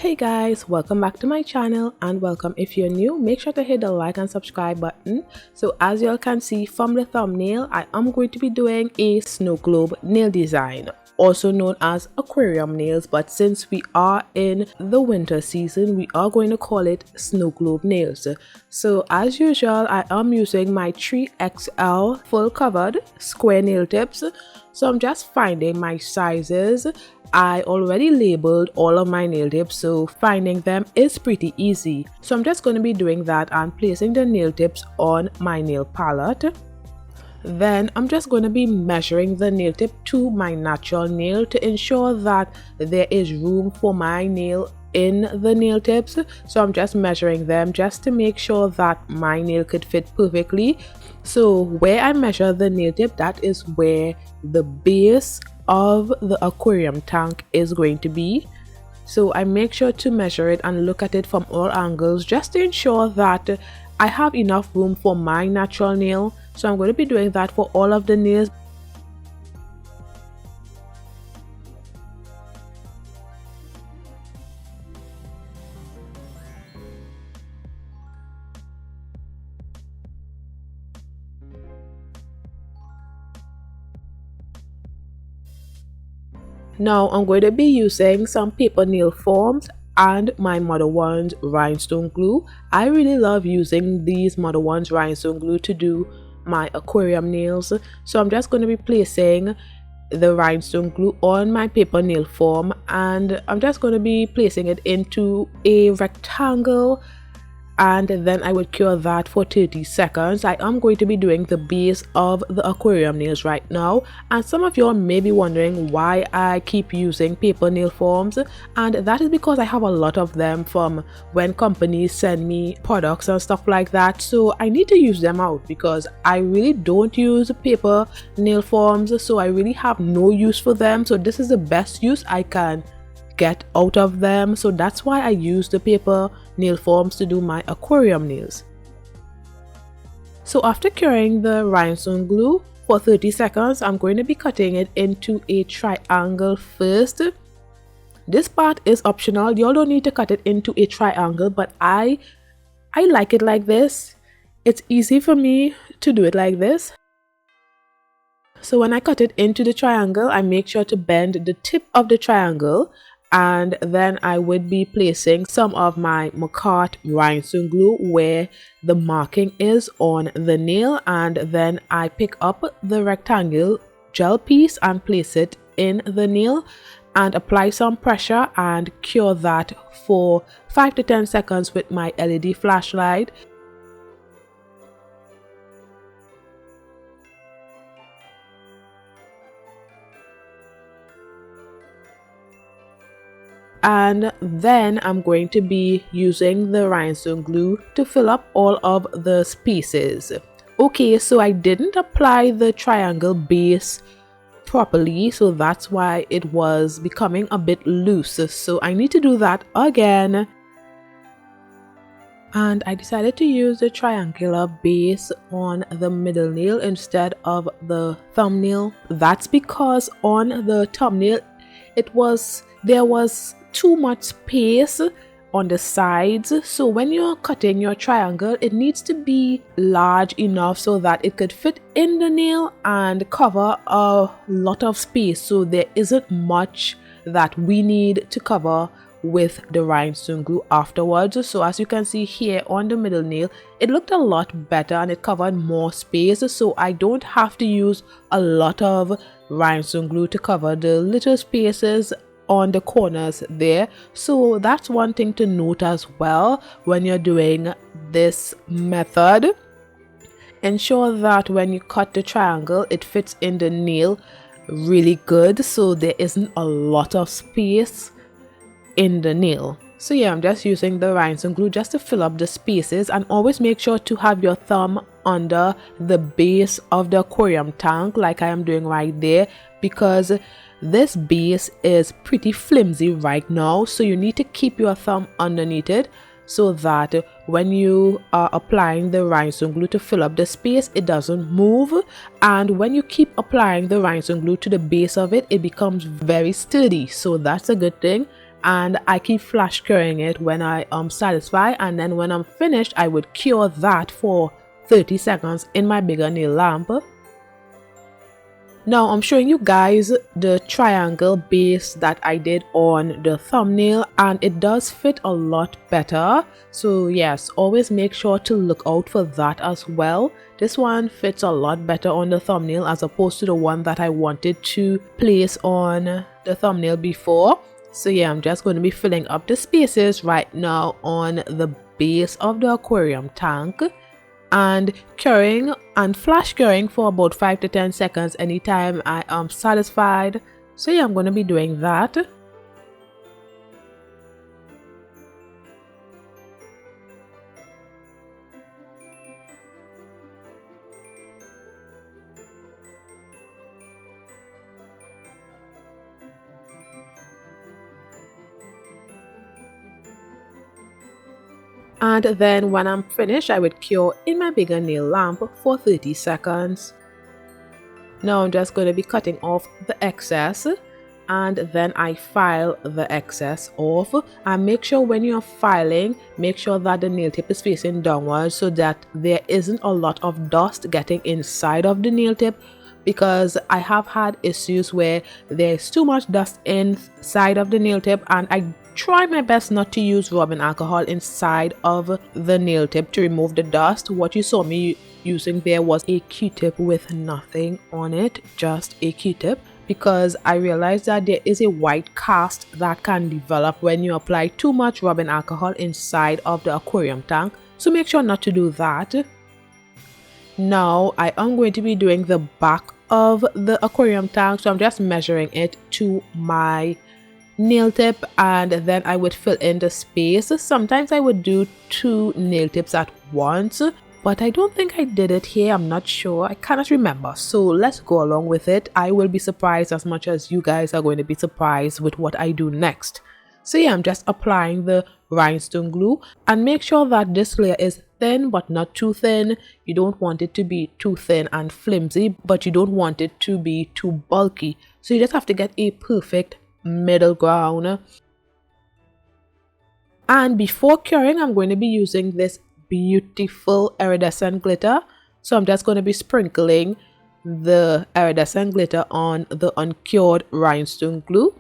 Hey guys, welcome back to my channel, and welcome if you're new. Make sure to hit the like and subscribe button. So as you all can see from the thumbnail, I am going to be doing a snow globe nail design, also known as aquarium nails, but since we are in the winter season, we are going to call it snow globe nails. So as usual, I am using my 3XL full covered square nail tips. So I'm just finding my sizes. I already labeled all of my nail tips, so finding them is pretty easy. So I'm just going to be doing that and placing the nail tips on my nail palette. Then I'm just going to be measuring the nail tip to my natural nail to ensure that there is room for my nail in the nail tips. So I'm just measuring them just to make sure that my nail could fit perfectly. So where I measure the nail tip, that is where the base of the aquarium tank is going to be. So I make sure to measure it and look at it from all angles just to ensure that I have enough room for my natural nail. So I'm going to be doing that for all of the nails. Now I'm going to be using some paper nail forms and my Modelones rhinestone glue. I really love using these Modelones rhinestone glue to do my aquarium nails. So I'm just going to be placing the rhinestone glue on my paper nail form, and I'm just going to be placing it into a rectangle, and then I would cure that for 30 seconds. I am going to be doing the base of the aquarium nails right now, and some of y'all may be wondering why I keep using paper nail forms, and that is because I have a lot of them from when companies send me products and stuff like that. So I need to use them out because I really don't use paper nail forms, so I really have no use for them. So this is the best use I can get out of them, so that's why I use the paper nail forms to do my aquarium nails. So after curing the rhinestone glue for 30 seconds, I'm going to be cutting it into a triangle first. This part is optional, y'all don't need to cut it into a triangle, but I like it like this. It's easy for me to do it like this. So when I cut it into the triangle, I make sure to bend the tip of the triangle, and then I would be placing some of my Makartt rhinestone glue where the marking is on the nail, and then I pick up the rectangle gel piece and place it in the nail and apply some pressure and cure that for 5 to 10 seconds with my LED flashlight. And then I'm going to be using the rhinestone glue to fill up all of the spaces. Okay, so I didn't apply the triangle base properly, so that's why it was becoming a bit loose. So I need to do that again. And I decided to use the triangular base on the middle nail instead of the thumbnail. That's because on the thumbnail there was too much space on the sides. So when you're cutting your triangle, it needs to be large enough so that it could fit in the nail and cover a lot of space. So there isn't much that we need to cover with the rhinestone glue afterwards. So as you can see here on the middle nail, it looked a lot better and it covered more space, so I don't have to use a lot of rhinestone glue to cover the little spaces on the corners there. So that's one thing to note as well when you're doing this method. Ensure that when you cut the triangle, it fits in the nail really good, so there isn't a lot of space in the nail. So yeah, I'm just using the rhinestone glue just to fill up the spaces, and always make sure to have your thumb under the base of the aquarium tank like I am doing right there, because this base is pretty flimsy right now, so you need to keep your thumb underneath it so that when you are applying the rhinestone glue to fill up the space, it doesn't move. And when you keep applying the rhinestone glue to the base of it, it becomes very sturdy, so that's a good thing. and I keep flash curing it when I am satisfied, and then when I'm finished I would cure that for 30 seconds in my bigger nail lamp. Now I'm showing you guys the triangle base that I did on the thumbnail, and it does fit a lot better. So yes, always make sure to look out for that as well. This one fits a lot better on the thumbnail as opposed to the one that I wanted to place on the thumbnail before. So yeah, I'm just going to be filling up the spaces right now on the base of the aquarium tank, and curing and flash curing for about 5 to 10 seconds anytime I am satisfied. So yeah, I'm going to be doing that. And then when I'm finished, I would cure in my bigger nail lamp for 30 seconds. Now I'm just going to be cutting off the excess, and then I file the excess off. And make sure when you're filing, make sure that the nail tip is facing downwards so that there isn't a lot of dust getting inside of the nail tip, because I have had issues where there's too much dust inside of the nail tip, and I try my best not to use rubbing alcohol inside of the nail tip to remove the dust. What you saw me using there was a Q-tip with nothing on it, just a Q-tip, because I realized that there is a white cast that can develop when you apply too much rubbing alcohol inside of the aquarium tank. So make sure not to do that. Now I am going to be doing the back of the aquarium tank, so I'm just measuring it to my nail tip, and then I would fill in the space. Sometimes I would do 2 nail tips at once, but I don't think I did it here. I'm not sure. I cannot remember. So let's go along with it. I will be surprised as much as you guys are going to be surprised with what I do next. So yeah, I'm just applying the rhinestone glue, and make sure that this layer is thin but not too thin. You don't want it to be too thin and flimsy, but you don't want it to be too bulky. So you just have to get a perfect middle ground. And before curing, I'm going to be using this beautiful iridescent glitter. So I'm just going to be sprinkling the iridescent glitter on the uncured rhinestone glue.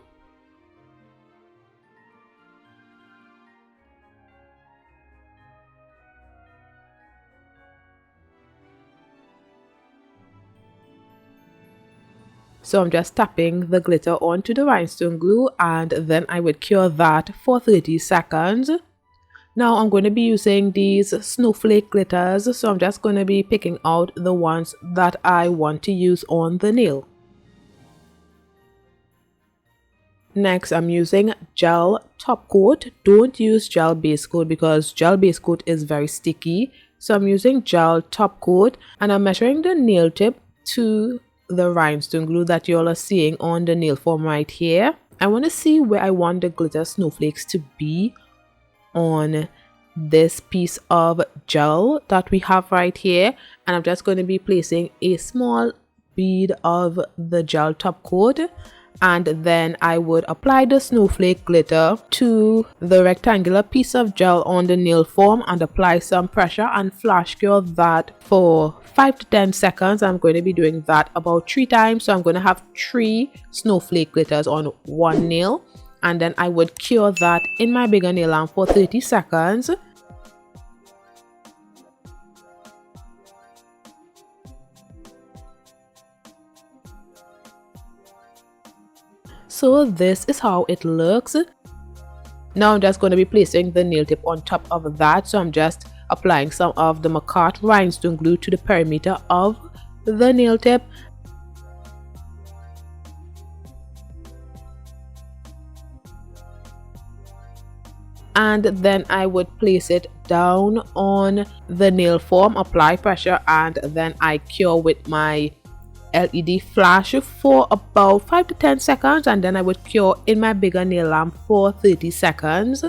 So I'm just tapping the glitter onto the rhinestone glue, and then I would cure that for 30 seconds. Now I'm going to be using these snowflake glitters, so I'm just going to be picking out the ones that I want to use on the nail. Next, I'm using gel top coat. Don't use gel base coat because gel base coat is very sticky. So I'm using gel top coat, and I'm measuring the nail tip to the rhinestone glue that you all are seeing on the nail form right here. I want to see where I want the glitter snowflakes to be on this piece of gel that we have right here, and I'm just going to be placing a small bead of the gel top coat, and then I would apply the snowflake glitter to the rectangular piece of gel on the nail form and apply some pressure and flash cure that for 5 to 10 seconds. I'm going to be doing that about 3 times, so I'm going to have 3 snowflake glitters on one nail, and then I would cure that in my bigger nail lamp for 30 seconds. So this is how it looks. Now I'm just going to be placing the nail tip on top of that, so I'm just applying some of the Makartt rhinestone glue to the perimeter of the nail tip. And then I would place it down on the nail form, apply pressure, and then I cure with my LED flash for about 5 to 10 seconds, and then I would cure in my bigger nail lamp for 30 seconds.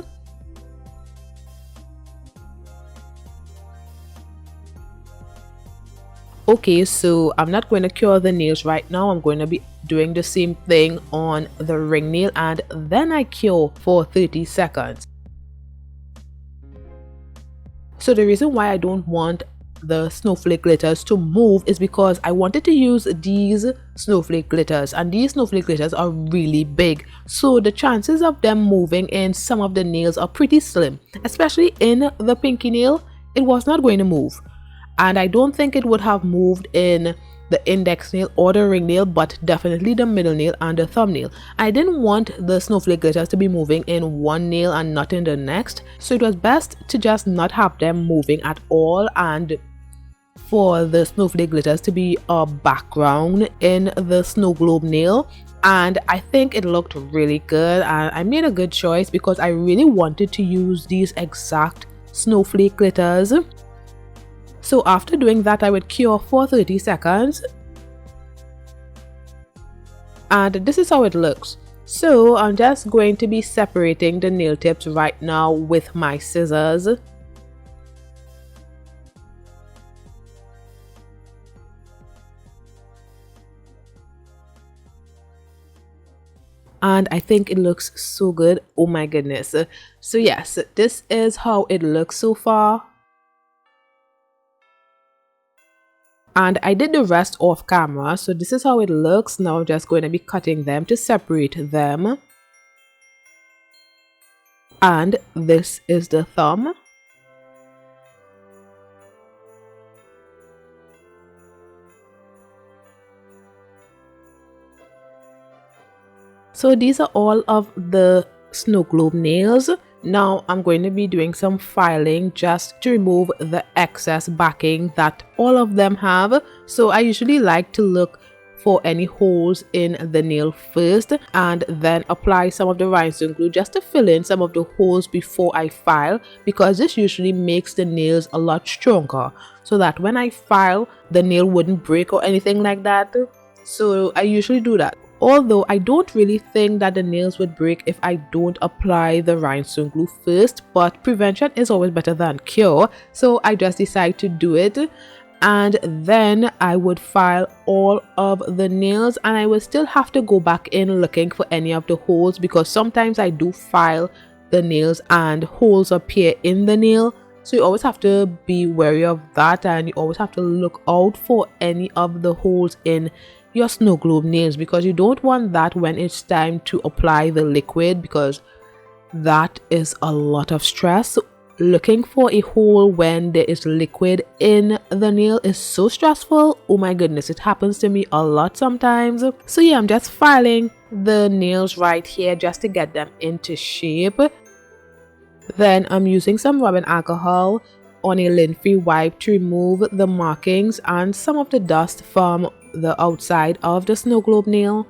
Okay, so I'm not going to cure the nails right now. I'm going to be doing the same thing on the ring nail, and then I cure for 30 seconds. So the reason why I don't want the snowflake glitters to move is because I wanted to use these snowflake glitters, and these snowflake glitters are really big, so the chances of them moving in some of the nails are pretty slim. Especially in the pinky nail, it was not going to move, and I don't think it would have moved in the index nail or the ring nail, but definitely the middle nail and the thumbnail. I didn't want the snowflake glitters to be moving in one nail and not in the next, so it was best to just not have them moving at all, and for the snowflake glitters to be a background in the snow globe nail. And I think it looked really good, and I made a good choice because I really wanted to use these exact snowflake glitters. So after doing that, I would cure for 30 seconds. And this is how it looks. So I'm just going to be separating the nail tips right now with my scissors. And I think it looks so good. Oh my goodness. So yes, this is how it looks so far. And I did the rest off camera, so this is how it looks. Now I'm just going to be cutting them to separate them. And this is the thumb. So these are all of the snow globe nails. Now I'm going to be doing some filing just to remove the excess backing that all of them have. So I usually like to look for any holes in the nail first and then apply some of the rhinestone glue just to fill in some of the holes before I file, because this usually makes the nails a lot stronger so that when I file the nail wouldn't break or anything like that. So I usually do that. Although I don't really think that the nails would break if I don't apply the rhinestone glue first, but prevention is always better than cure, so I just decided to do it. And then I would file all of the nails, and I would still have to go back in looking for any of the holes, because sometimes I do file the nails and holes appear in the nail. So you always have to be wary of that, and you always have to look out for any of the holes in your snow globe nails, because you don't want that when it's time to apply the liquid, because that is a lot of stress. Looking for a hole when there is liquid in the nail is so stressful. Oh my goodness, it happens to me a lot sometimes. So yeah, I'm just filing the nails right here just to get them into shape. Then I'm using some rubbing alcohol on a lint-free wipe to remove the markings and some of the dust from the outside of the snow globe nail.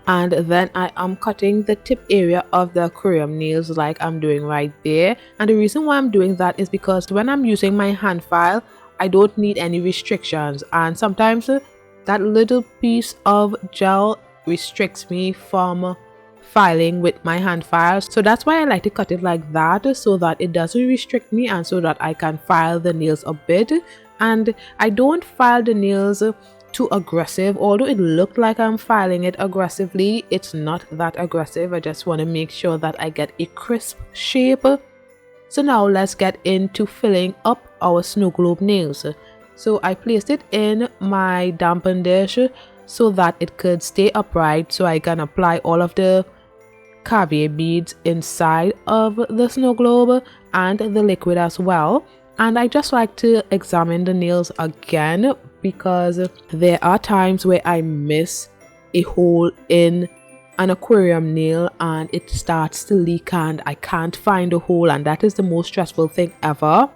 And then I am cutting the tip area of the aquarium nails like I'm doing right there. And the reason why I'm doing that is because when I'm using my hand file, I don't need any restrictions, and sometimes that little piece of gel restricts me from filing with my hand files. So that's why I like to cut it like that, so that it doesn't restrict me and so that I can file the nails a bit. And I don't file the nails too aggressive. Although it looked like I'm filing it aggressively, it's not that aggressive. I just want to make sure that I get a crisp shape. So now let's get into filling up our snow globe nails. So I placed it in my dampen dish so that it could stay upright, so I can apply all of the caviar beads inside of the snow globe and the liquid as well. And I just like to examine the nails again, because there are times where I miss a hole in an aquarium nail and it starts to leak and I can't find a hole, and that is the most stressful thing ever.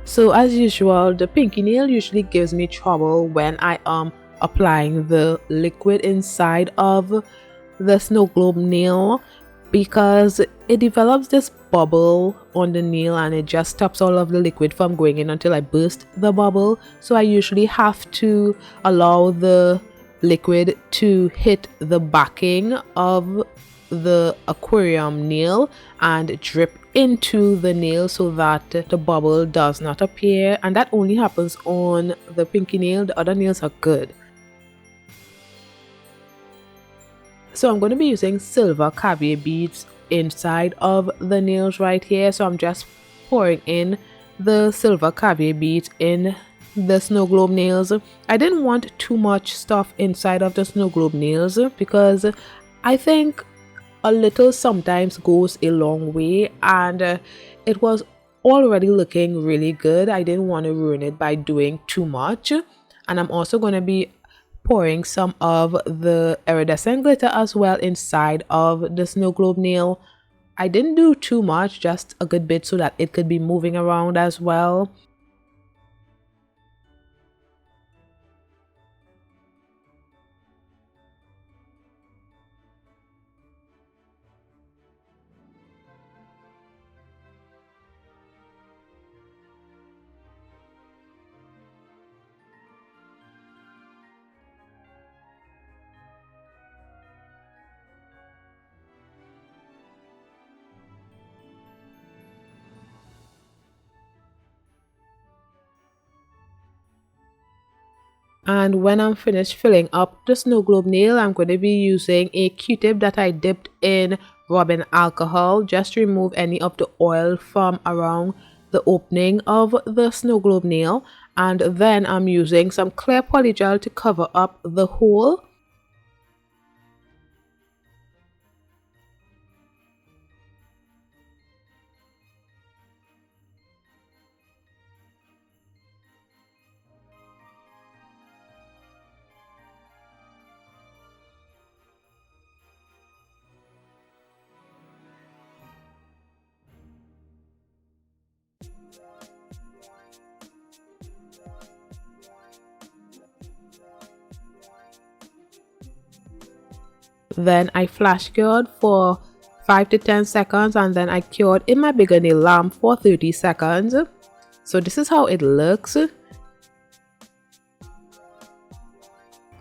So as usual, the pinky nail usually gives me trouble when I am applying the liquid inside of the snow globe nail, because it develops this bubble on the nail and it just stops all of the liquid from going in until I burst the bubble. So I usually have to allow the liquid to hit the backing of the aquarium nail and drip into the nail so that the bubble does not appear, and that only happens on the pinky nail. The other nails are good. So I'm going to be using silver caviar beads inside of the nails right here. So I'm just pouring in the silver caviar beads in the snow globe nails. I didn't want too much stuff inside of the snow globe nails because I think a little sometimes goes a long way, and it was already looking really good. I didn't want to ruin it by doing too much. And I'm also going to be pouring some of the iridescent glitter as well inside of the snow globe nail. I didn't do too much, just a good bit so that it could be moving around as well. And when I'm finished filling up the snow globe nail, I'm going to be using a Q-tip that I dipped in rubbing alcohol just to remove any of the oil from around the opening of the snow globe nail. And then I'm using some clear polygel to cover up the hole. Then I flash cured for 5 to 10 seconds, and then I cured in my bigger nail lamp for 30 seconds. So this is how it looks.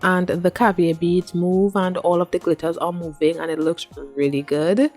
And the caviar beads move and all of the glitters are moving and it looks really good.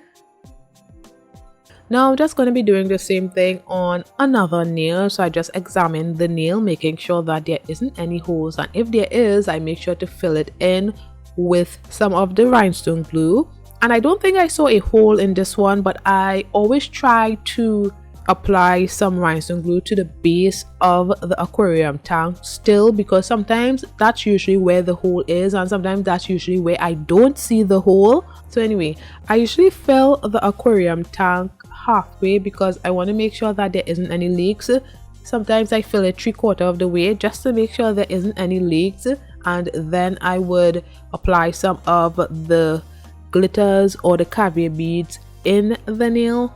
Now I'm just going to be doing the same thing on another nail. So I just examine the nail, making sure that there isn't any holes, and if there is, I make sure to fill it in with some of the rhinestone glue. And I don't think I saw a hole in this one, but I always try to apply some rhinestone glue to the base of the aquarium tank still, because sometimes that's usually where the hole is and sometimes that's usually where I don't see the hole. So anyway, I usually fill the aquarium tank halfway because I want to make sure that there isn't any leaks. Sometimes I fill it 3/4 of the way just to make sure there isn't any leaks, and then I would apply some of the glitters or the caviar beads in the nail.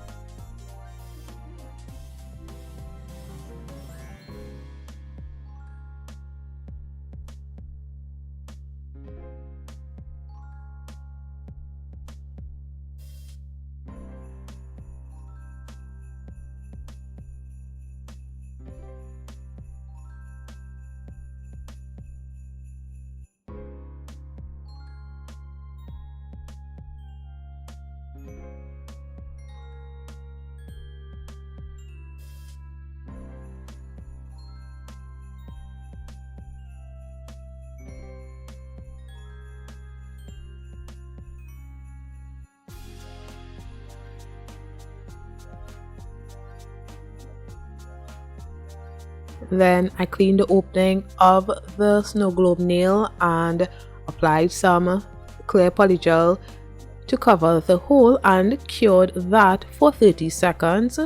Then I cleaned the opening of the snow globe nail and applied some clear polygel to cover the hole and cured that for 30 seconds.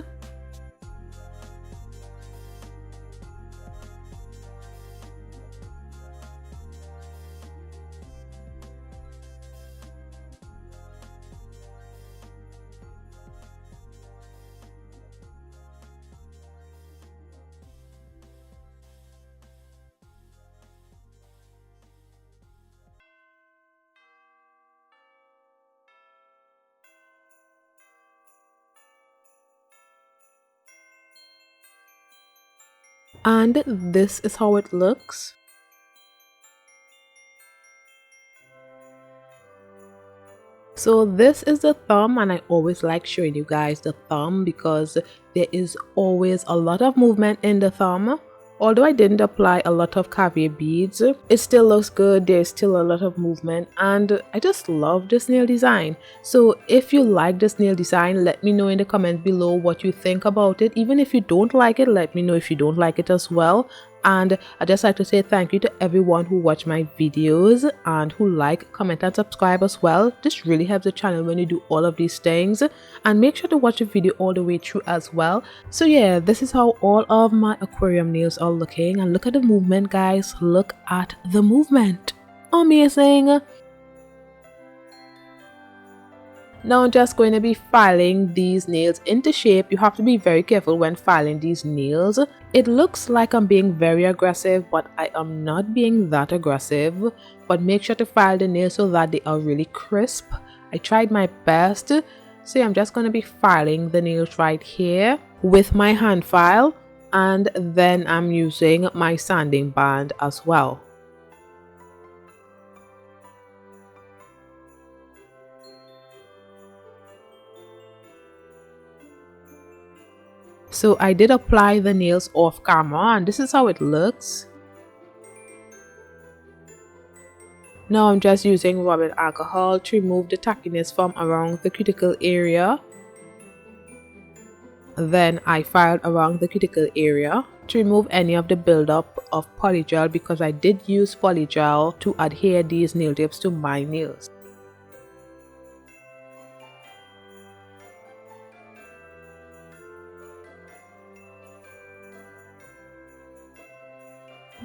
And this is how it looks. So this is the thumb, and I always like showing you guys the thumb because there is always a lot of movement in the thumb. Although I didn't apply a lot of caviar beads, it still looks good. There's still a lot of movement, and I just love this nail design. So if you like this nail design, let me know in the comments below what you think about it. Even if you don't like it, let me know if you don't like it as well. And I just like to say thank you to everyone who watch my videos and who like, comment and subscribe as well. This really helps the channel when you do all of these things, and make sure to watch the video all the way through as well. So yeah, this is how all of my aquarium nails are looking, and look at the movement, guys. Look at the movement. Amazing. Now I'm just going to be filing these nails into shape. You have to be very careful when filing these nails. It looks like I'm being very aggressive, but I am not being that aggressive. But make sure to file the nails so that they are really crisp. I tried my best. So I'm just going to be filing the nails right here with my hand file, and then I'm using my sanding band as well. So I did apply the nails off camera, and this is how it looks. Now I'm just using rubbing alcohol to remove the tackiness from around the cuticle area. Then I filed around the cuticle area to remove any of the buildup of polygel, because I did use polygel to adhere these nail tips to my nails.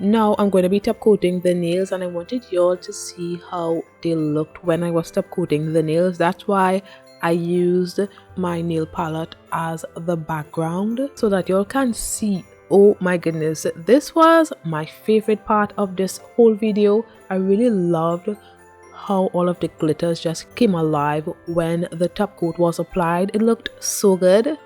Now I'm going to be top coating the nails, and I wanted y'all to see how they looked when I was top coating the nails. That's why I used my nail palette as the background so that y'all can see. Oh my goodness, this was my favorite part of this whole video. I really loved how all of the glitters just came alive when the top coat was applied. It looked so good.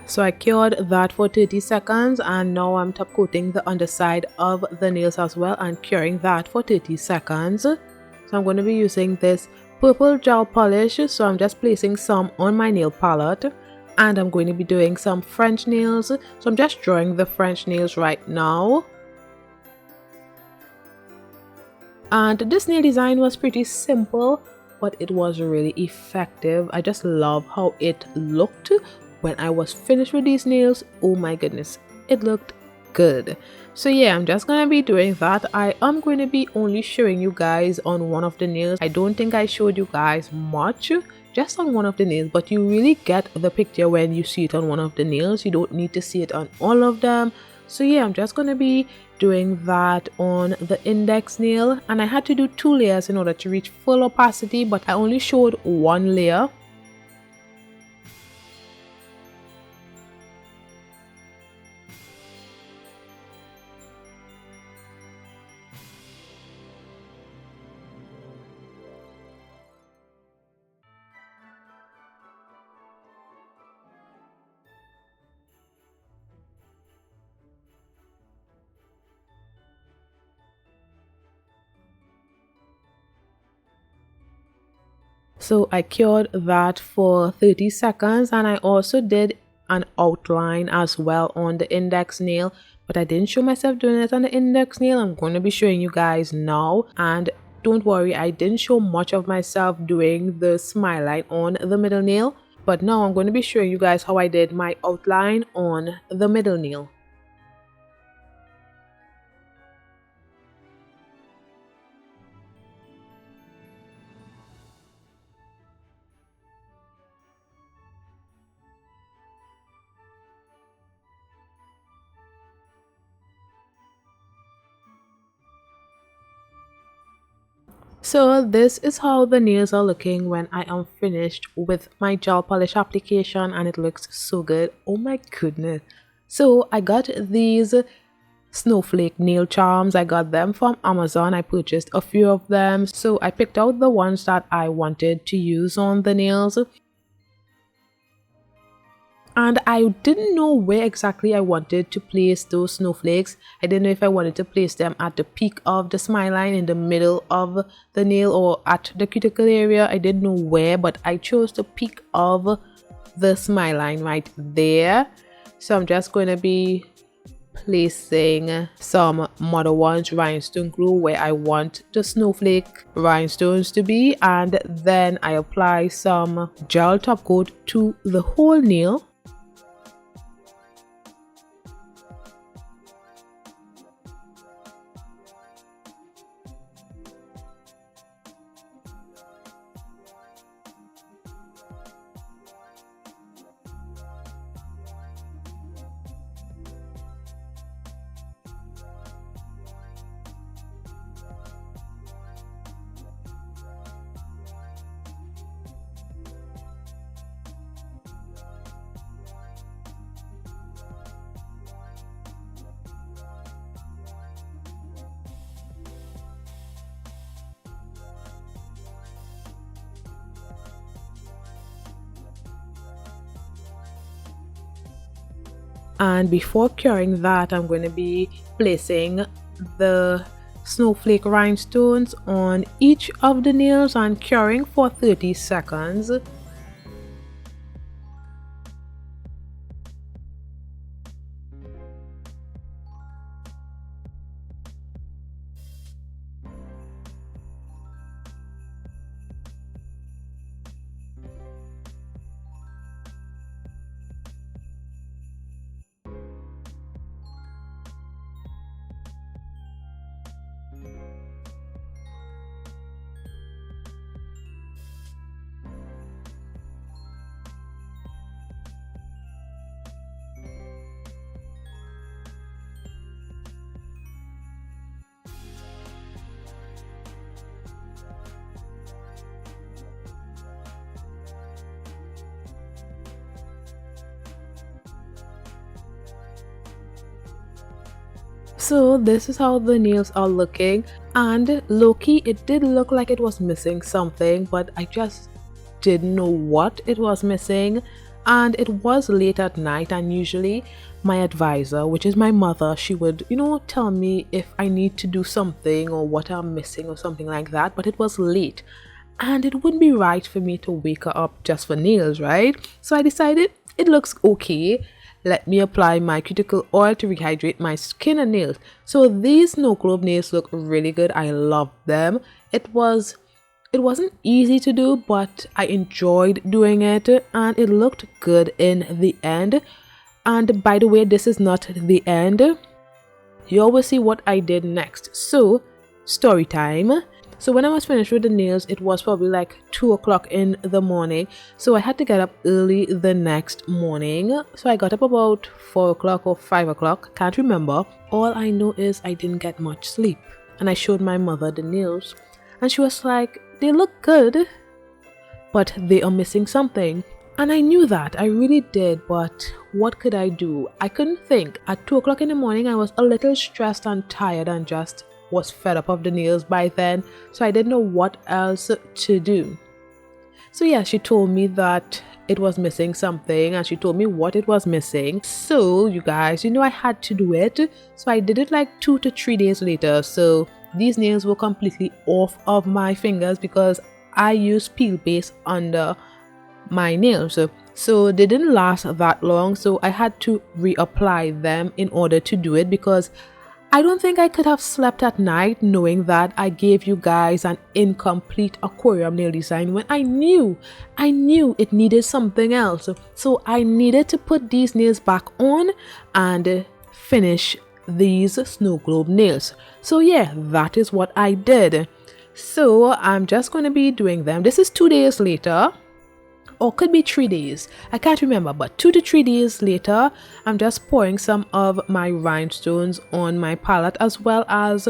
So I cured that for 30 seconds, and now I'm top coating the underside of the nails as well and curing that for 30 seconds. So I'm going to be using this purple gel polish. So I'm just placing some on my nail palette, and I'm going to be doing some French nails. So I'm just drawing the French nails right now. And this nail design was pretty simple, but it was really effective. I just love how it looked when I was finished with these nails. Oh my goodness, it looked good. So yeah, I'm just gonna be doing that. I am going to be only showing you guys on one of the nails. I don't think I showed you guys much, just on one of the nails, but you really get the picture when you see it on one of the nails. You don't need to see it on all of them. So yeah, I'm just gonna be doing that on the index nail, and I had to do 2 layers in order to reach full opacity, but I only showed 1 layer. So I cured that for 30 seconds, and I also did an outline as well on the index nail, but I didn't show myself doing it on the index nail. I'm going to be showing you guys now, and don't worry, I didn't show much of myself doing the smile line on the middle nail, but now I'm going to be showing you guys how I did my outline on the middle nail. So this is how the nails are looking when I am finished with my gel polish application, and it looks so good. Oh my goodness. So I got these snowflake nail charms. I got them from Amazon. I purchased a few of them. So I picked out the ones that I wanted to use on the nails. And I didn't know where exactly I wanted to place those snowflakes. I didn't know if I wanted to place them at the peak of the smile line, in the middle of the nail, or at the cuticle area. I didn't know where, but I chose the peak of the smile line right there. So I'm just going to be placing some Modelones rhinestone glue where I want the snowflake rhinestones to be, and then I apply some gel top coat to the whole nail. And before curing that, I'm going to be placing the snowflake rhinestones on each of the nails and curing for 30 seconds. So this is how the nails are looking, and low-key it did look like it was missing something, but I just didn't know what it was missing. And it was late at night, and usually my advisor, which is my mother, she would, tell me if I need to do something or what I'm missing or something like that. But it was late and it wouldn't be right for me to wake her up just for nails, right? So I decided it looks okay. Let me apply my cuticle oil to rehydrate my skin and nails. So these snow globe nails look really good. I love them. It wasn't easy to do, but I enjoyed doing it and it looked good in the end. And by the way, this is not the end. You always see what I did next. So, story time. So when I was finished with the nails, it was probably like 2 o'clock in the morning. So I had to get up early the next morning. So I got up about 4 o'clock or 5 o'clock. Can't remember. All I know is I didn't get much sleep. And I showed my mother the nails. And she was like, they look good, but they are missing something. And I knew that. I really did. But what could I do? I couldn't think. At 2 o'clock in the morning, I was a little stressed and tired and just was fed up of the nails by then, so I didn't know what else to do. So yeah, she told me that it was missing something and she told me what it was missing. So you guys, I had to do it. So I did it like 2 to 3 days later. So these nails were completely off of my fingers because I used peel base under my nails. So they didn't last that long, so I had to reapply them in order to do it, because I don't think I could have slept at night knowing that I gave you guys an incomplete aquarium nail design when I knew it needed something else. So I needed to put these nails back on and finish these snow globe nails. So yeah, that is what I did. So I'm just going to be doing them. This is 2 days later. Or could be 3 days, I can't remember, but 2 to 3 days later, I'm just pouring some of my rhinestones on my palette, as well as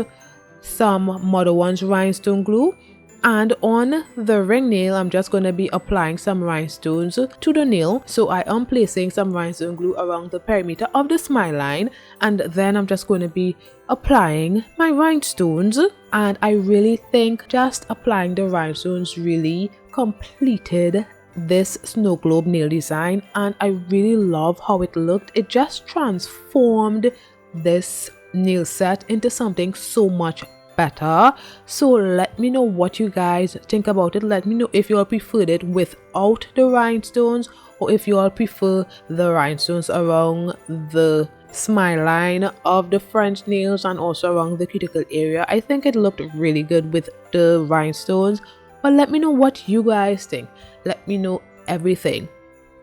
some Modelones rhinestone glue. And on the ring nail, I'm just going to be applying some rhinestones to the nail. So I am placing some rhinestone glue around the perimeter of the smile line, and then I'm just going to be applying my rhinestones. And I really think just applying the rhinestones really completed this snow globe nail design, and I really love how it looked. It just transformed this nail set into something so much better. So let me know what you guys think about it. Let me know if you all preferred it without the rhinestones, or if you all prefer the rhinestones around the smile line of the French nails and also around the cuticle area. I think it looked really good with the rhinestones, but let me know what you guys think. Let me know everything.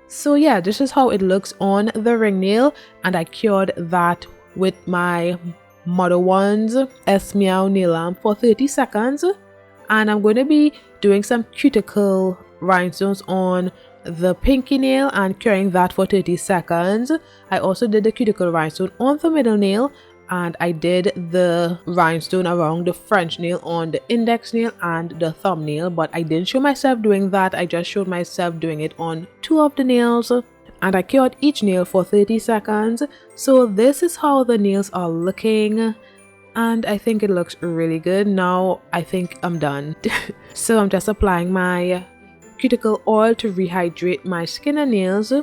So yeah, this is how it looks on the ring nail, and I cured that with my Modelones S Meow nail lamp for 30 seconds. And I'm going to be doing some cuticle rhinestones on the pinky nail and curing that for 30 seconds. I also did the cuticle rhinestone on the middle nail, and I did the rhinestone around the French nail on the index nail and the thumbnail, but I didn't show myself doing that. I just showed myself doing it on 2 of the nails, and I cured each nail for 30 seconds. So this is how the nails are looking, and I think it looks really good. Now I think I'm done. So I'm just applying my cuticle oil to rehydrate my skin and nails.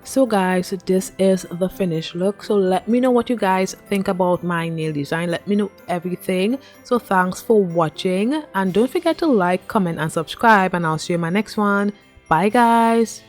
So guys, this is the finished look. So let me know what you guys think about my nail design. Let me know everything. So thanks for watching, and don't forget to like, comment and subscribe, and I'll see you in my next one. Bye guys.